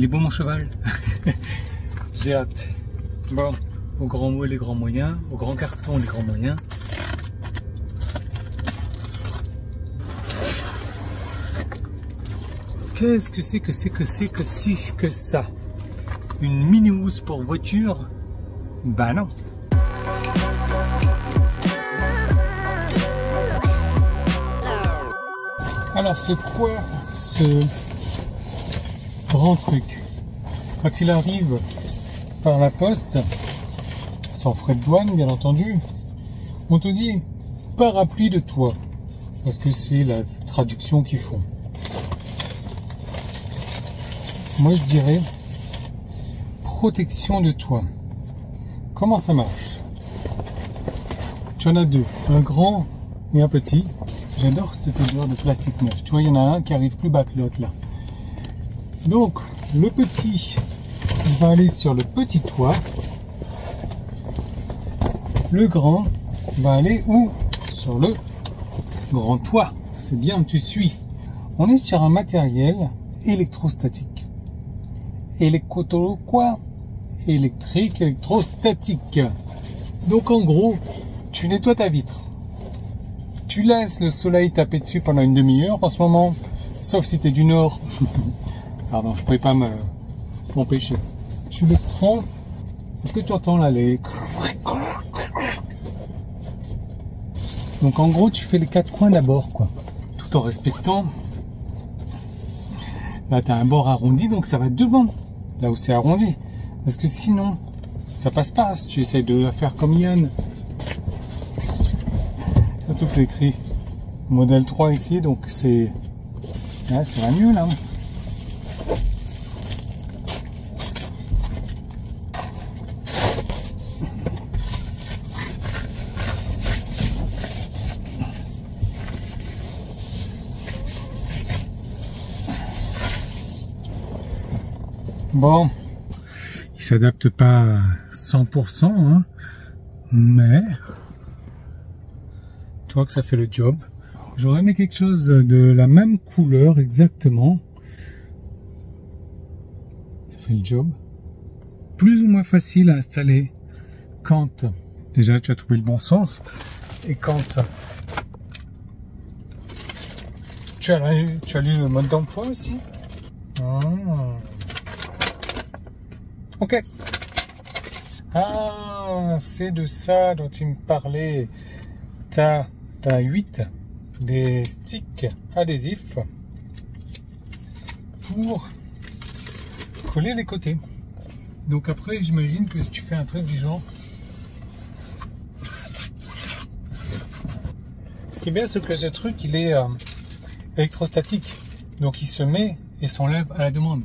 est beau mon cheval. J'ai hâte. Bon, au grand mot les grands moyens, au grand carton les grands moyens. Qu'est-ce que c'est que ça? Une mini housse pour voiture? Bah non. Alors c'est quoi ce grand truc? Quand il arrive par la poste, sans frais de douane bien entendu, on te dit parapluie de toit, parce que c'est la traduction qu'ils font. Moi je dirais protection de toit. Comment ça marche? Tu en as deux, un grand et un petit. J'adore cette odeur de plastique neuf. Tu vois, il y en a un qui arrive plus bas que l'autre là. Donc, le petit va aller sur le petit toit. Le grand va aller où? Sur le grand toit. C'est bien, tu suis. On est sur un matériel électrostatique. Quoi? Électrique, électrostatique. Donc en gros, tu nettoies ta vitre. Tu laisses le soleil taper dessus pendant une demi-heure en ce moment, sauf si tu es du nord. Pardon, je ne pouvais pas m'empêcher. Tu le prends. Est-ce que tu entends là les... Donc en gros, tu fais les quatre coins d'abord, quoi. Tout en respectant. Là, tu as un bord arrondi, donc ça va devant. Là où c'est arrondi. Parce que sinon, ça passe pas si tu essayes de la faire comme Yann. Surtout que c'est écrit modèle 3 ici, donc c'est... Ouais, ça va mieux là. Bon, il s'adapte pas à 100%, hein, mais tu vois que ça fait le job. J'aurais aimé quelque chose de la même couleur exactement. Ça fait le job. Plus ou moins facile à installer quand déjà tu as trouvé le bon sens et quand tu as lu le mode d'emploi aussi. Ok. Ah, c'est de ça dont tu me parlais. T'as 8 des sticks adhésifs pour coller les côtés. Donc après, j'imagine que tu fais un truc du genre. Ce qui est bien, c'est que ce truc, il est électrostatique. Donc il se met et s'enlève à la demande.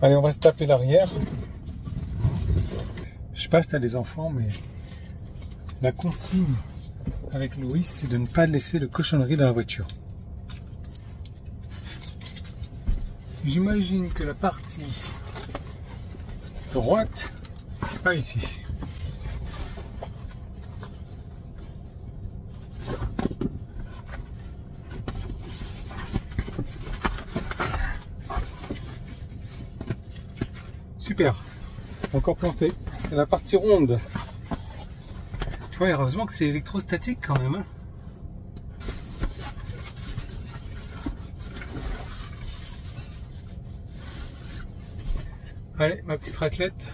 Allez, on va se taper l'arrière. Je sais pas si tu as des enfants, mais la consigne avec Louis, c'est de ne pas laisser de cochonnerie dans la voiture. J'imagine que la partie droite, pas ici. Super, encore planté. C'est la partie ronde. Tu vois, heureusement que c'est électrostatique quand même. Hein. Allez, ma petite raclette.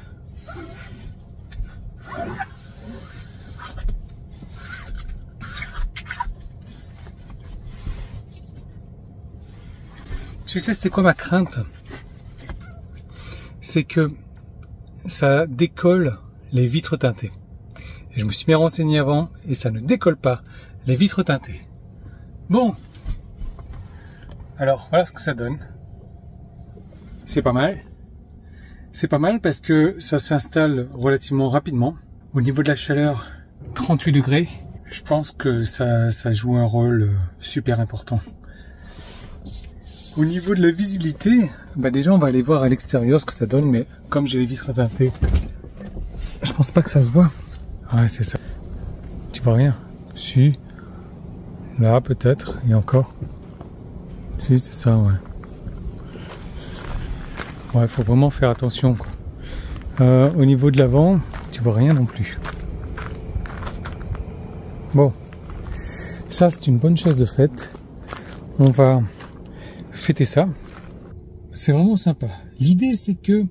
Tu sais, c'est quoi ma crainte? C'est que ça décolle les vitres teintées. Et je me suis bien renseigné avant et ça ne décolle pas les vitres teintées. Bon, alors voilà ce que ça donne. C'est pas mal. C'est pas mal parce que ça s'installe relativement rapidement. Au niveau de la chaleur, 38 degrés, je pense que ça joue un rôle super important. Au niveau de la visibilité, bah déjà on va aller voir à l'extérieur ce que ça donne, mais comme j'ai les vitres teintées, je pense pas que ça se voit. Ouais, c'est ça. Tu vois rien? Si. Là peut-être, et encore. Si, c'est ça, ouais. Ouais, faut vraiment faire attention, quoi. Au niveau de l'avant, tu vois rien non plus. Bon, ça c'est une bonne chose de faite. On va fêter ça. C'est vraiment sympa. L'idée c'est que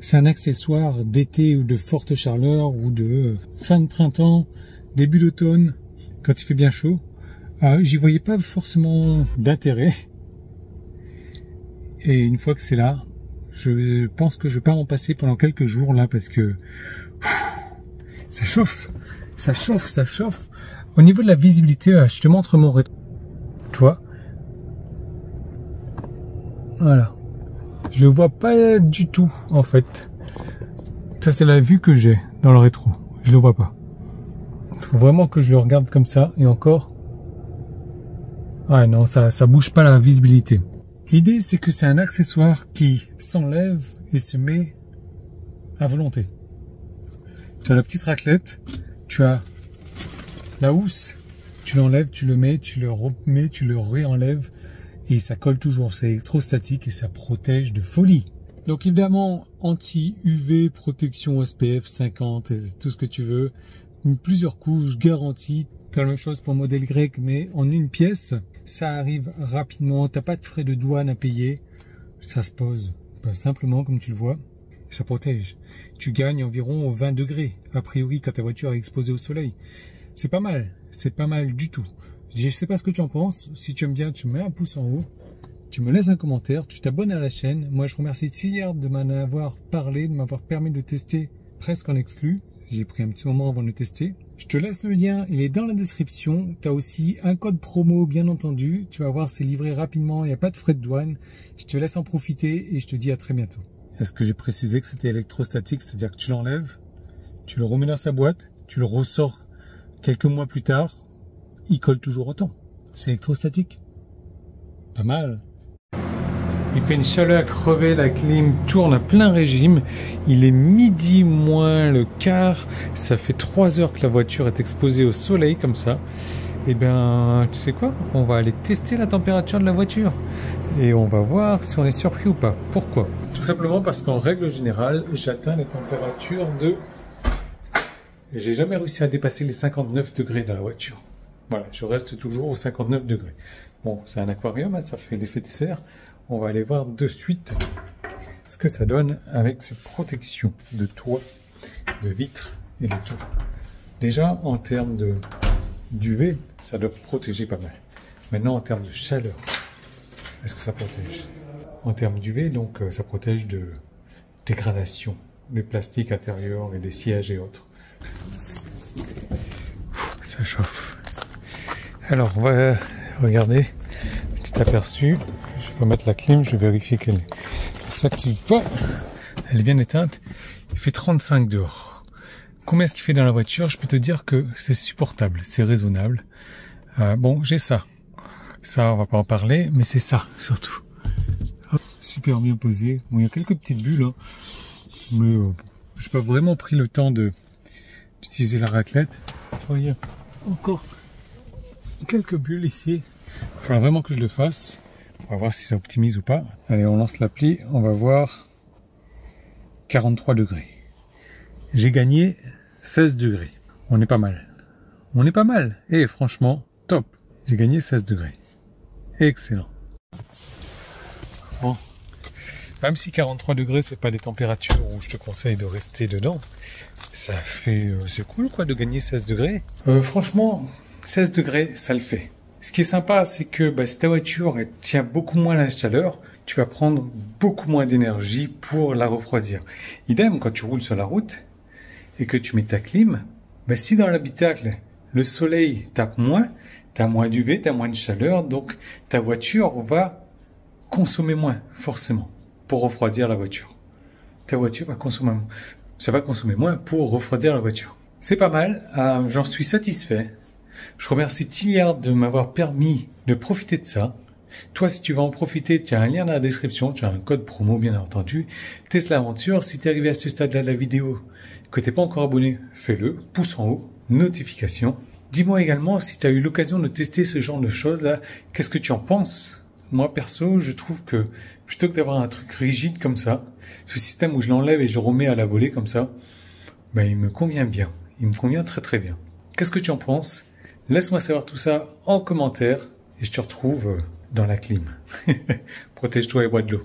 c'est un accessoire d'été ou de forte chaleur ou de fin de printemps, début d'automne, quand il fait bien chaud. J'y voyais pas forcément d'intérêt. Et une fois que c'est là, je pense que je vais pas m'en passer pendant quelques jours là parce que ça chauffe, ça chauffe, ça chauffe. Au niveau de la visibilité, je te montre mon rétro. Tu vois? Voilà. Je le vois pas du tout en fait. Ça c'est la vue que j'ai dans le rétro. Je le vois pas. Il faut vraiment que je le regarde comme ça et encore. Ouais non, ça bouge pas la visibilité. L'idée, c'est que c'est un accessoire qui s'enlève et se met à volonté. Tu as la petite raclette, tu as la housse, tu l'enlèves, tu le mets, tu le remets, tu le réenlèves et ça colle toujours. C'est électrostatique et ça protège de folie. Donc évidemment, anti-UV, protection SPF 50, et tout ce que tu veux. Plusieurs couches, garantie. Tu as la même chose pour le modèle grec, mais en une pièce. Ça arrive rapidement, t'as pas de frais de douane à payer. Ça se pose simplement comme tu le vois. Ça protège. Tu gagnes environ 20 degrés, a priori, quand ta voiture est exposée au soleil. C'est pas mal du tout. Je sais pas ce que tu en penses. Si tu aimes bien, tu mets un pouce en haut. Tu me laisses un commentaire, tu t'abonnes à la chaîne. Moi, je remercie Tilliard de m'en avoir parlé, de m'avoir permis de tester presque en exclu. J'ai pris un petit moment avant de le tester. Je te laisse le lien, il est dans la description. Tu as aussi un code promo, bien entendu. Tu vas voir, c'est livré rapidement, il n'y a pas de frais de douane. Je te laisse en profiter et je te dis à très bientôt. Est-ce que j'ai précisé que c'était électrostatique, c'est-à-dire que tu l'enlèves, tu le remets dans sa boîte, tu le ressors quelques mois plus tard, il colle toujours autant. C'est électrostatique. Pas mal. Il fait une chaleur à crever, la clim tourne à plein régime. Il est midi moins le quart. Ça fait 3 heures que la voiture est exposée au soleil comme ça. Et bien, tu sais quoi? On va aller tester la température de la voiture. Et on va voir si on est surpris ou pas. Pourquoi? Tout simplement parce qu'en règle générale, j'atteins les températures de... Et j'ai jamais réussi à dépasser les 59 degrés dans la voiture. Voilà, je reste toujours aux 59 degrés. Bon, c'est un aquarium, hein, ça fait l'effet de serre. On va aller voir de suite ce que ça donne avec ces protections de toit, de vitres et de tout. Déjà, en termes d'UV, ça doit protéger pas mal. Maintenant, en termes de chaleur, est-ce que ça protège? En termes d'UV, donc, ça protège de dégradation des plastiques intérieurs et des sièges et autres. Ça chauffe. Alors, on va regarder, petit aperçu. Je vais mettre la clim, je vais vérifier qu'elle ne s'active pas. Elle est bien éteinte. Il fait 35 dehors. Combien est-ce qu'il fait dans la voiture? Je peux te dire que c'est supportable, c'est raisonnable. Bon, j'ai ça. Ça, on va pas en parler, mais c'est ça, surtout. Hop, super bien posé. Bon, il y a quelques petites bulles, hein, mais j'ai pas vraiment pris le temps d'utiliser la raclette. Oh, il y a encore quelques bulles ici. Il faudra vraiment que je le fasse. On va voir si ça optimise ou pas. Allez, on lance l'appli. On va voir 43 degrés. J'ai gagné 16 degrés. On est pas mal. On est pas mal. Et franchement, top. J'ai gagné 16 degrés. Excellent. Bon. Même si 43 degrés, c'est pas des températures où je te conseille de rester dedans. Ça fait... c'est cool, quoi, de gagner 16 degrés. Franchement, 16 degrés, ça le fait. Ce qui est sympa, c'est que si ta voiture elle tient beaucoup moins la chaleur, tu vas prendre beaucoup moins d'énergie pour la refroidir. Idem, quand tu roules sur la route et que tu mets ta clim, si dans l'habitacle, le soleil tape moins, tu as moins d'UV, tu as moins de chaleur, donc ta voiture va consommer moins, forcément, pour refroidir la voiture. Ta voiture va consommer moins. Ça va consommer moins pour refroidir la voiture. C'est pas mal, j'en suis satisfait. Je remercie Tilliard de m'avoir permis de profiter de ça. Toi, si tu vas en profiter, tu as un lien dans la description, tu as un code promo, bien entendu. Teste l'aventure. Si tu es arrivé à ce stade-là de la vidéo, que tu n'es pas encore abonné, fais-le. Pouce en haut, notification. Dis-moi également si tu as eu l'occasion de tester ce genre de choses-là, qu'est-ce que tu en penses? moi perso, je trouve que plutôt que d'avoir un truc rigide comme ça, ce système où je l'enlève et je le remets à la volée comme ça, ben, il me convient bien. Il me convient très très bien. Qu'est-ce que tu en penses? Laisse-moi savoir tout ça en commentaire et je te retrouve dans la clim. Protège-toi et bois de l'eau.